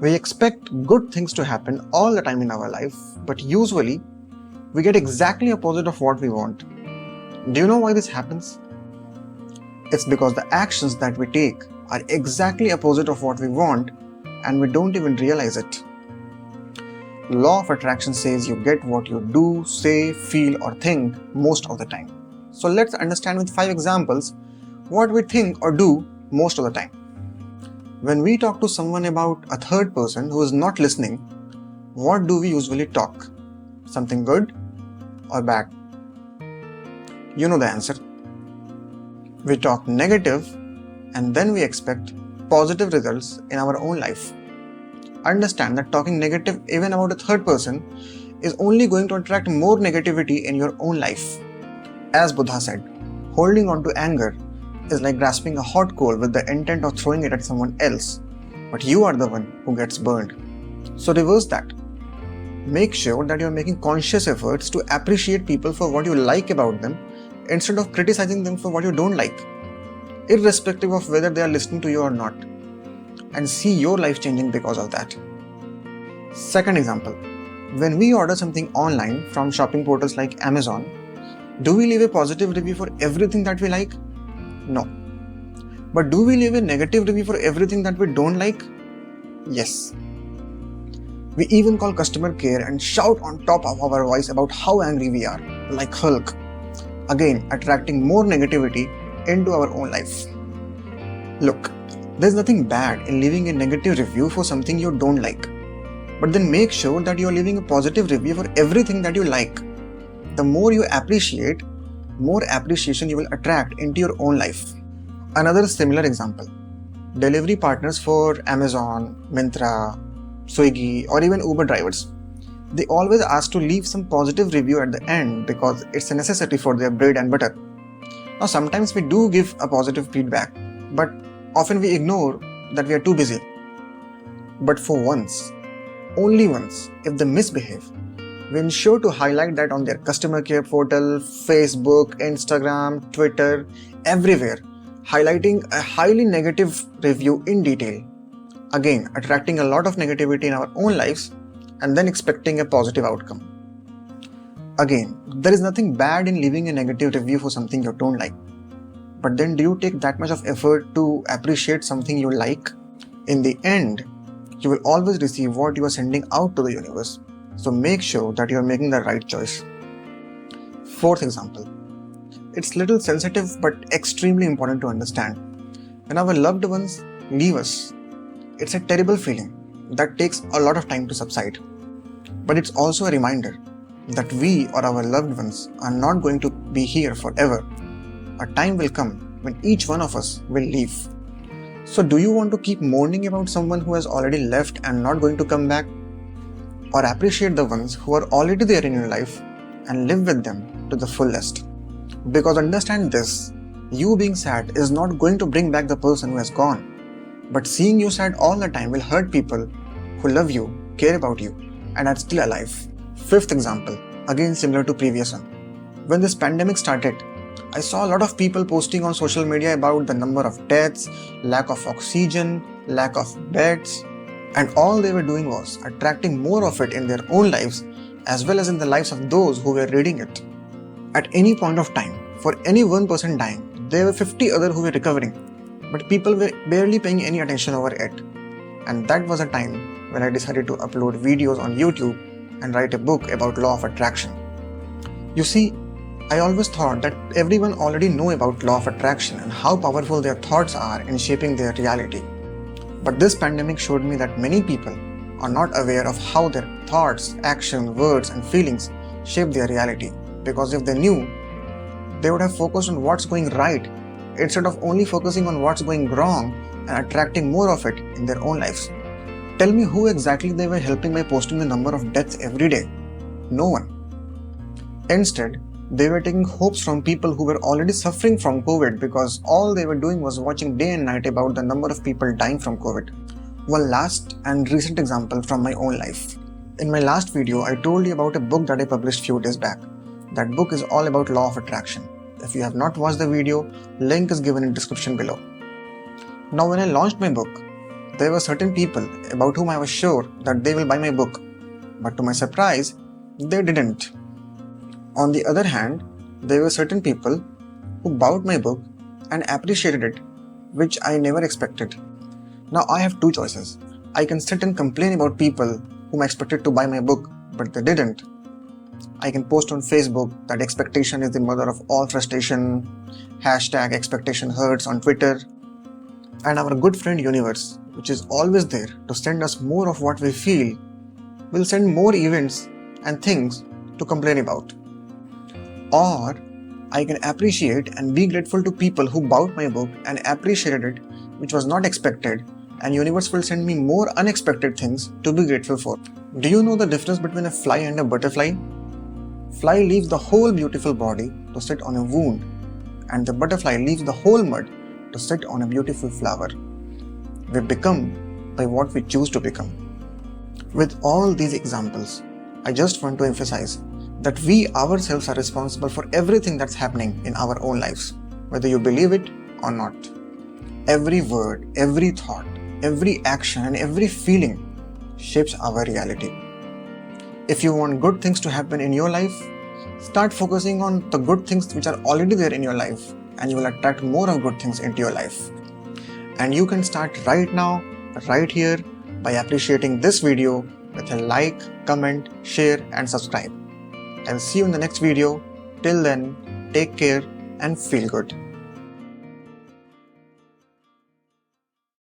We expect good things to happen all the time in our life, but usually we get exactly opposite of what we want. Do you know why this happens? It's because the actions that we take are exactly opposite of what we want and we don't even realize it. Law of attraction says you get what you do, say, feel or think most of the time. So let's understand with 5 examples what we think or do most of the time. When we talk to someone about a third person who is not listening, what do we usually talk? Something good or bad? You know the answer. We talk negative and then we expect positive results in our own life. Understand that talking negative even about a third person is only going to attract more negativity in your own life. As Buddha said, holding on to anger is like grasping a hot coal with the intent of throwing it at someone else, but you are the one who gets burned. So reverse that. Make sure that you are making conscious efforts to appreciate people for what you like about them instead of criticizing them for what you don't like, irrespective of whether they are listening to you or not, and see your life changing because of that. Second example, when we order something online from shopping portals like Amazon, do we leave a positive review for everything that we like? No. But do we leave a negative review for everything that we don't like? Yes. We even call customer care and shout on top of our voice about how angry we are, like Hulk. Again, attracting more negativity into our own life. Look, there's nothing bad in leaving a negative review for something you don't like. But then make sure that you're leaving a positive review for everything that you like. The more you appreciate, more appreciation you will attract into your own life. Another similar example. Delivery partners for Amazon, Myntra, Swiggy or even Uber drivers. They always ask to leave some positive review at the end because it's a necessity for their bread and butter. Now sometimes we do give a positive feedback, but often we ignore that we are too busy. But for once, only once, if they misbehave, we ensure to highlight that on their customer care portal, Facebook, Instagram, Twitter, everywhere, highlighting a highly negative review in detail. Again, attracting a lot of negativity in our own lives and then expecting a positive outcome. Again, there is nothing bad in leaving a negative review for something you don't like. But then do you take that much of effort to appreciate something you like? In the end, you will always receive what you are sending out to the universe. So make sure that you are making the right choice. Fourth example. It's little sensitive but extremely important to understand. When our loved ones leave us, it's a terrible feeling that takes a lot of time to subside. But it's also a reminder that we or our loved ones are not going to be here forever. A time will come when each one of us will leave. So do you want to keep mourning about someone who has already left and not going to come back? Or appreciate the ones who are already there in your life and live with them to the fullest? Because understand this, you being sad is not going to bring back the person who has gone. But seeing you sad all the time will hurt people who love you, care about you, and are still alive. Fifth example, again similar to previous one. When this pandemic started, I saw a lot of people posting on social media about the number of deaths, lack of oxygen, lack of beds, and all they were doing was attracting more of it in their own lives as well as in the lives of those who were reading it. At any point of time, for any one person dying, there were 50 others who were recovering, but people were barely paying any attention over it. And that was a time when I decided to upload videos on YouTube and write a book about law of attraction. You see, I always thought that everyone already knew about law of attraction and how powerful their thoughts are in shaping their reality. But this pandemic showed me that many people are not aware of how their thoughts, actions, words and feelings shape their reality. Because if they knew, they would have focused on what's going right instead of only focusing on what's going wrong and attracting more of it in their own lives. Tell me who exactly they were helping by posting the number of deaths every day? No one. Instead, they were taking hopes from people who were already suffering from COVID because all they were doing was watching day and night about the number of people dying from COVID. One last and recent example from my own life. In my last video, I told you about a book that I published few days back. That book is all about law of attraction. If you have not watched the video, link is given in description below. Now when I launched my book, There were certain people about whom I was sure that they will buy my book, but to my surprise, they didn't. On the other hand, there were certain people who bought my book and appreciated it, which I never expected. Now I have two choices. I can sit and complain about people whom I expected to buy my book, but they didn't. I can post on Facebook that expectation is the mother of all frustration, hashtag expectation hurts on Twitter, and our good friend universe, which is always there to send us more of what we feel, will send more events and things to complain about. Or I can appreciate and be grateful to people who bought my book and appreciated it, which was not expected, and universe will send me more unexpected things to be grateful for. Do you know the difference between a fly and a butterfly? Fly leaves the whole beautiful body to sit on a wound, and the butterfly leaves the whole mud to sit on a beautiful flower. We become by what we choose to become. With all these examples, I just want to emphasize that we ourselves are responsible for everything that's happening in our own lives, whether you believe it or not. Every word, every thought, every action, and every feeling shapes our reality. If you want good things to happen in your life, start focusing on the good things which are already there in your life, and you will attract more of good things into your life. And you can start right now, right here, by appreciating this video with a like, comment, share, and subscribe. I'll see you in the next video. Till then, take care and feel good.